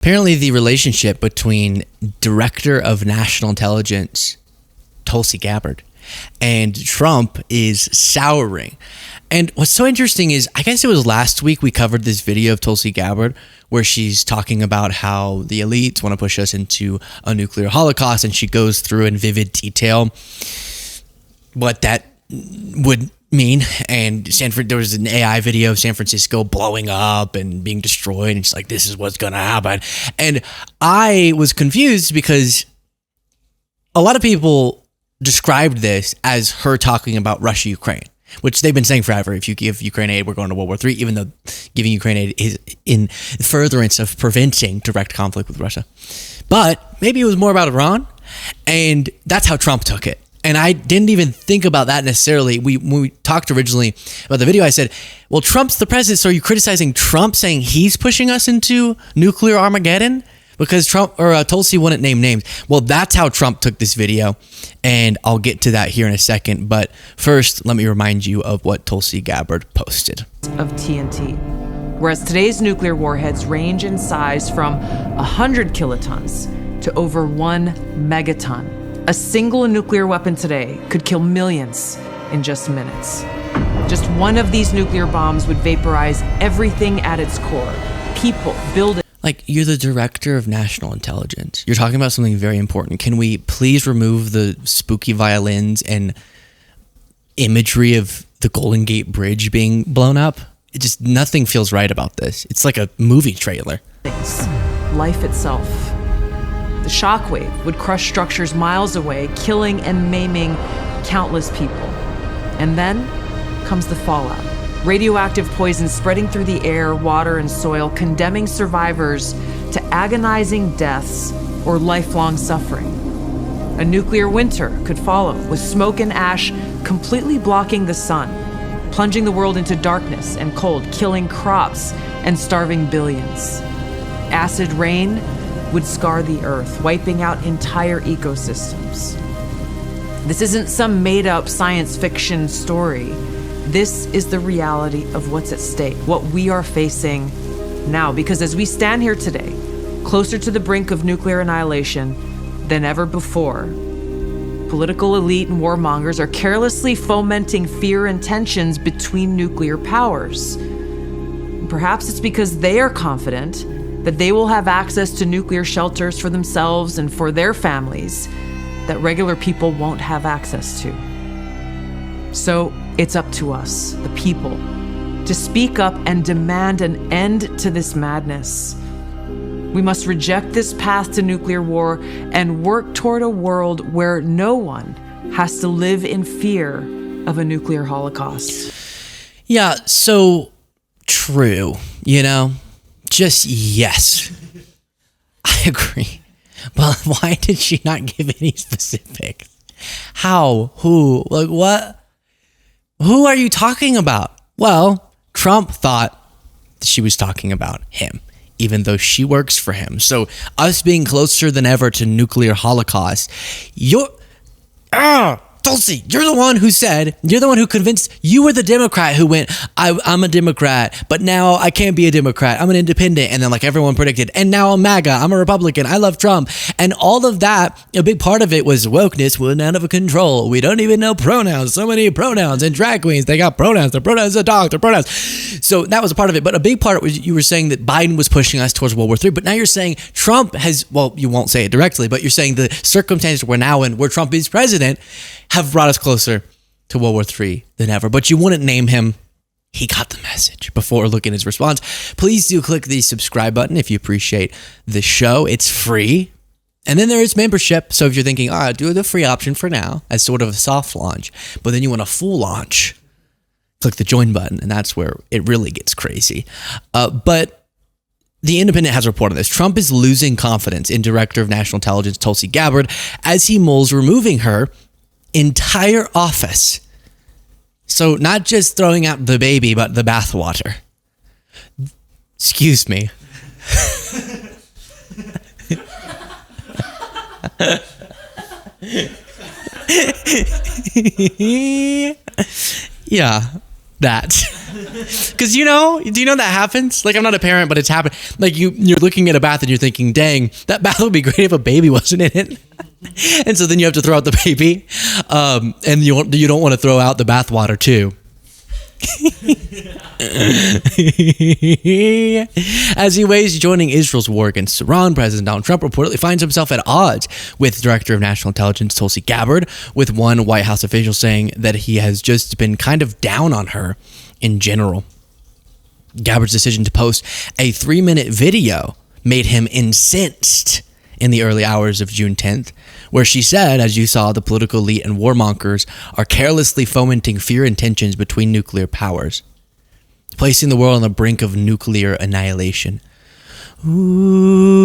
Apparently, the relationship between Director of National Intelligence Tulsi Gabbard and Trump is souring. And what's so interesting is, I guess it was last week we covered this video of Tulsi Gabbard where she's talking about how the elites want to push us into a nuclear holocaust, and she goes through in vivid detail what that would mean. And there was an AI video of San Francisco blowing up and being destroyed, and she's like, this is what's going to happen. And I was confused because a lot of people described this as her talking about Russia-Ukraine, which they've been saying forever. If you give Ukraine aid, we're going to World War III, even though giving Ukraine aid is in furtherance of preventing direct conflict with Russia. But maybe it was more about Iran, and that's how Trump took it. And I didn't even think about that necessarily. When we talked originally about the video, I said, well, Trump's the president, so are you criticizing Trump saying he's pushing us into nuclear Armageddon? Because Tulsi wouldn't name names. Well, that's how Trump took this video, and I'll get to that here in a second. But first, let me remind you of what Tulsi Gabbard posted. Of TNT, whereas today's nuclear warheads range in size from 100 kilotons to over 1 megaton. A single nuclear weapon today could kill millions in just minutes. Just one of these nuclear bombs would vaporize everything at its core. People, buildings. Like, you're the Director of National Intelligence. You're talking about something very important. Can we please remove the spooky violins and imagery of the Golden Gate Bridge being blown up? It just, nothing feels right about this. It's like a movie trailer. Life itself. The shockwave would crush structures miles away, killing and maiming countless people. And then comes the fallout. Radioactive poison spreading through the air, water, and soil, condemning survivors to agonizing deaths or lifelong suffering. A nuclear winter could follow, with smoke and ash completely blocking the sun, plunging the world into darkness and cold, killing crops and starving billions. Acid rain would scar the earth, wiping out entire ecosystems. This isn't some made-up science fiction story. This is the reality of what's at stake, what we are facing now. Because as we stand here today, closer to the brink of nuclear annihilation than ever before, political elite and warmongers are carelessly fomenting fear and tensions between nuclear powers. Perhaps it's because they are confident that they will have access to nuclear shelters for themselves and for their families that regular people won't have access to. So it's up to us, the people, to speak up and demand an end to this madness. We must reject this path to nuclear war and work toward a world where no one has to live in fear of a nuclear holocaust. Yeah, so true, you know? Just yes. I agree. But why did she not give any specifics? How? Who? Like, what? Who are you talking about? Well, Trump thought she was talking about him, even though she works for him. So us being closer than ever to nuclear holocaust, Tulsi, you're the one who convinced, you were the Democrat who went, I'm a Democrat, but now I can't be a Democrat. I'm an independent. And then like everyone predicted, and now I'm MAGA. I'm a Republican. I love Trump. And all of that, a big part of it was wokeness went out of control. We don't even know pronouns. So many pronouns, and drag queens, they got pronouns. Their pronouns are dog, their pronouns. So that was a part of it. But a big part was you were saying that Biden was pushing us towards World War III. But now you're saying Trump has, well, you won't say it directly, but you're saying the circumstances we're now in, where Trump is president, have brought us closer to World War III than ever. But you wouldn't name him. He got the message. Before looking at his response, please do click the subscribe button if you appreciate the show. It's free. And then there is membership. So if you're thinking, do the free option for now as sort of a soft launch, but then you want a full launch, click the join button. And that's where it really gets crazy. But The Independent has reported this. Trump is losing confidence in Director of National Intelligence Tulsi Gabbard as he mulls removing her entire office. So not just throwing out the baby, but the bathwater. Excuse me. Yeah, that. Because do you know that happens? Like, I'm not a parent, but it's happened. Like, you're looking at a bath and you're thinking, dang, that bath would be great if a baby wasn't in it. And so then you have to throw out the baby. And you don't want to throw out the bath water too. As he weighs joining Israel's war against Iran, President Donald Trump reportedly finds himself at odds with Director of National Intelligence Tulsi Gabbard, with one White House official saying that he has just been kind of down on her in general. Gabbard's decision to post a 3-minute video made him incensed in the early hours of June 10th, where she said, as you saw, the political elite and warmongers are carelessly fomenting fear and tensions between nuclear powers, placing the world on the brink of nuclear annihilation. Ooh.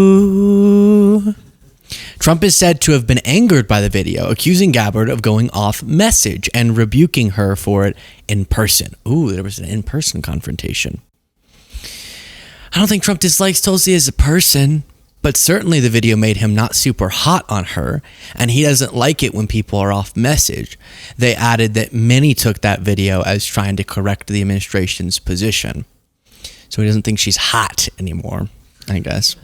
Trump is said to have been angered by the video, accusing Gabbard of going off message and rebuking her for it in person. Ooh, there was an in-person confrontation. I don't think Trump dislikes Tulsi as a person, but certainly the video made him not super hot on her, and he doesn't like it when people are off message. They added that many took that video as trying to correct the administration's position. So he doesn't think she's hot anymore, I guess.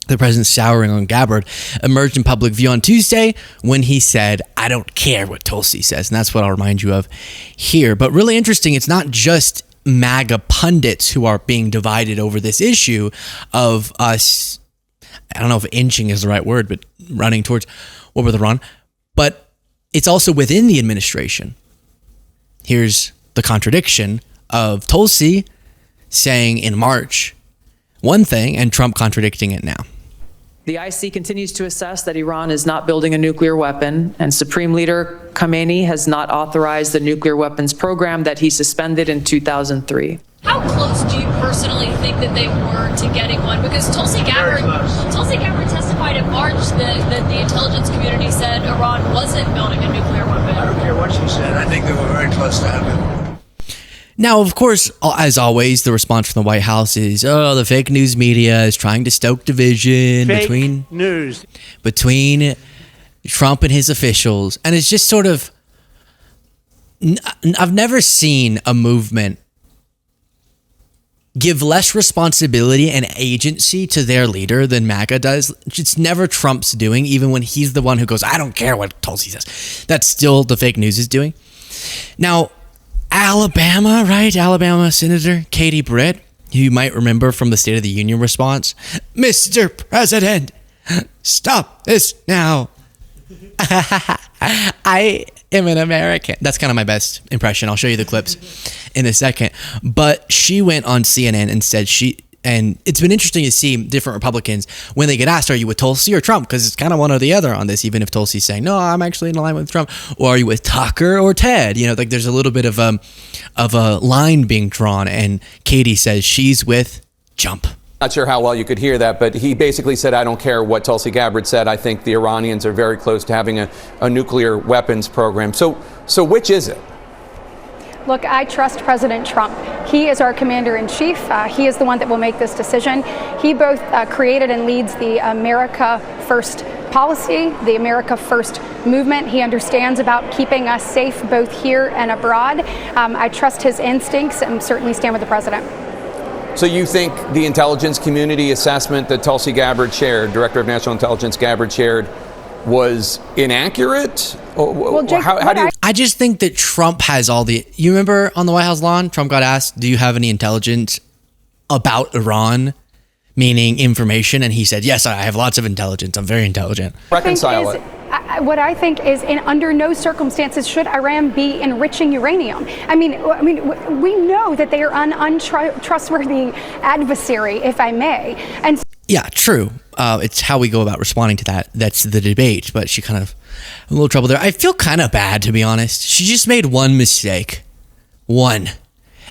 The president's souring on Gabbard emerged in public view on Tuesday when he said, "I don't care what Tulsi says." And that's what I'll remind you of here. But really interesting, it's not just MAGA pundits who are being divided over this issue of us, I don't know if inching is the right word, but running towards war with Iran, but it's also within the administration. Here's the contradiction of Tulsi saying in March one thing and Trump contradicting it now. The IC continues to assess that Iran is not building a nuclear weapon, and Supreme Leader Khamenei has not authorized the nuclear weapons program that he suspended in 2003. How close do you personally think that they were to getting one? Because Tulsi Gabbard testified in March that the intelligence community said Iran wasn't building a nuclear weapon. I don't care what she said. I think they were very close to having one. Now, of course, as always, the response from the White House is, oh, the fake news media is trying to stoke division between Trump and his officials. And it's just sort of, I've never seen a movement give less responsibility and agency to their leader than MAGA does. It's never Trump's doing, even when he's the one who goes, I don't care what Tulsi says. That's still the fake news is doing. Now, Alabama, right? Alabama Senator Katie Britt, who you might remember from the State of the Union response. Mr. President, stop this now. I am an American. That's kind of my best impression. I'll show you the clips in a second. But she went on CNN and said and it's been interesting to see different Republicans when they get asked, are you with Tulsi or Trump? Because it's kind of one or the other on this, even if Tulsi's saying, no, I'm actually in line with Trump. Or are you with Tucker or Ted? You know, like there's a little bit of a line being drawn. And Katie says she's with Trump. Not sure how well you could hear that, but he basically said, I don't care what Tulsi Gabbard said. I think the Iranians are very close to having a nuclear weapons program. So which is it? Look, I trust President Trump. He is our commander-in-chief. He is the one that will make this decision. He both created and leads the America First policy, the America First movement. He understands about keeping us safe both here and abroad. I trust his instincts and certainly stand with the president. So you think the intelligence community assessment that Tulsi Gabbard shared, Director of National Intelligence Gabbard shared, was inaccurate? Well, Jake, how do you... I just think that Trump has all the... You remember on the White House lawn, Trump got asked, do you have any intelligence about Iran, meaning information? And he said, yes, I have lots of intelligence. I'm very intelligent. Reconcile it. What I think is, under no circumstances should Iran be enriching uranium. I mean, we know that they are an untrustworthy adversary, if I may. And yeah, true. It's how we go about responding to that. That's the debate. But she kind of a little trouble there. I feel kind of bad, to be honest. She just made one mistake. One.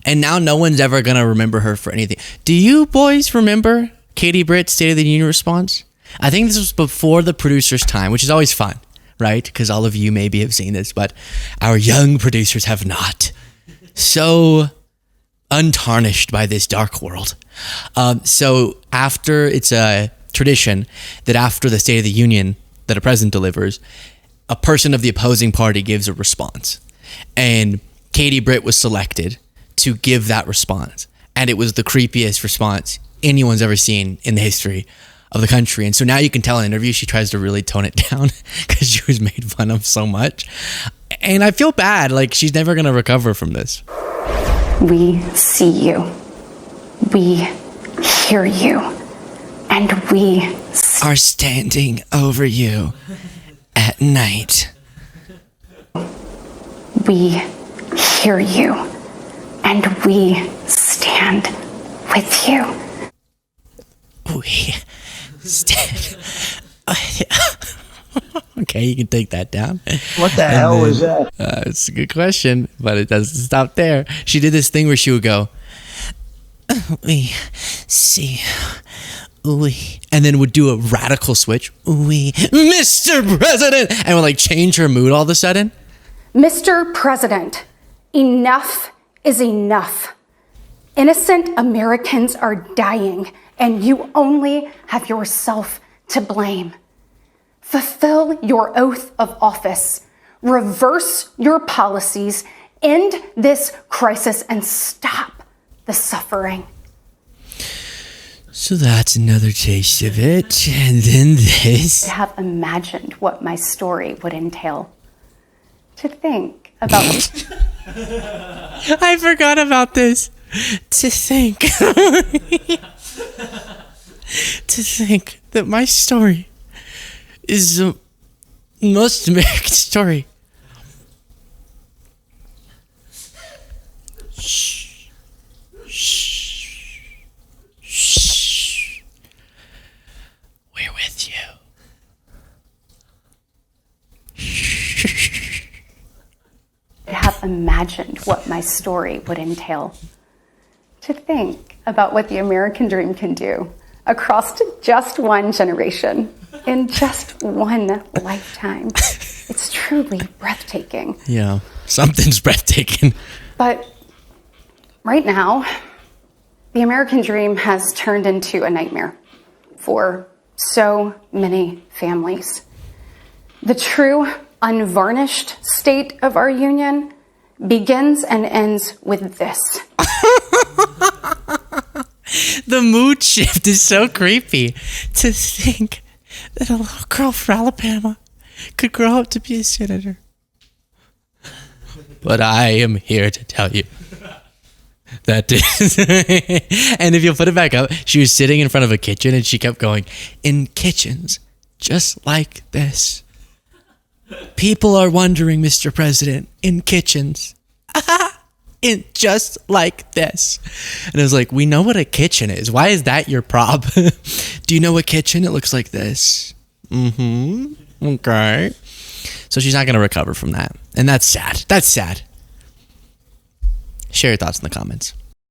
And now no one's ever going to remember her for anything. Do you boys remember Katie Britt's State of the Union response? I think this was before the producer's time, which is always fun, right? Because all of you maybe have seen this, but our young producers have not. So untarnished by this dark world. So after, it's a tradition that after the State of the Union that a president delivers, a person of the opposing party gives a response. And Katie Britt was selected to give that response. And it was the creepiest response anyone's ever seen in the history of the country. And so now you can tell in an interview she tries to really tone it down because she was made fun of so much. And I feel bad, like she's never going to recover from this. We see you. We hear you. And we are standing over you at night. We hear you. And we stand with you. We stand. Okay, you can take that down. What the hell was that? It's a good question, but it doesn't stop there. She did this thing where she would go, we see, we, and then would do a radical switch, we, Mr. President, and would like change her mood all of a sudden. Mr. President, enough is enough. Innocent Americans are dying, and you only have yourself to blame. Fulfill your oath of office, reverse your policies, end this crisis, and stop the suffering. So that's another taste of it. And then this. I have imagined what my story would entail. To think about. I forgot about this. To think. To think that my story is the most American story. Shh. Shh. Shh. We're with you. I have imagined what my story would entail. To think about what the American dream can do across just one generation, in just one lifetime. It's truly breathtaking. Yeah, something's breathtaking. But right now, the American dream has turned into a nightmare for so many families. The true, unvarnished state of our union begins and ends with this. The mood shift is so creepy. To think that a little girl from Alabama could grow up to be a senator. But I am here to tell you that and if you'll put it back up, she was sitting in front of a kitchen and she kept going, in kitchens just like this. People are wondering, Mr. President, in kitchens. In just like this. And I was like, we know what a kitchen is. Why is that your prop? Do you know a kitchen? It looks like this. Okay. So she's not going to recover from that. And that's sad. That's sad. Share your thoughts in the comments.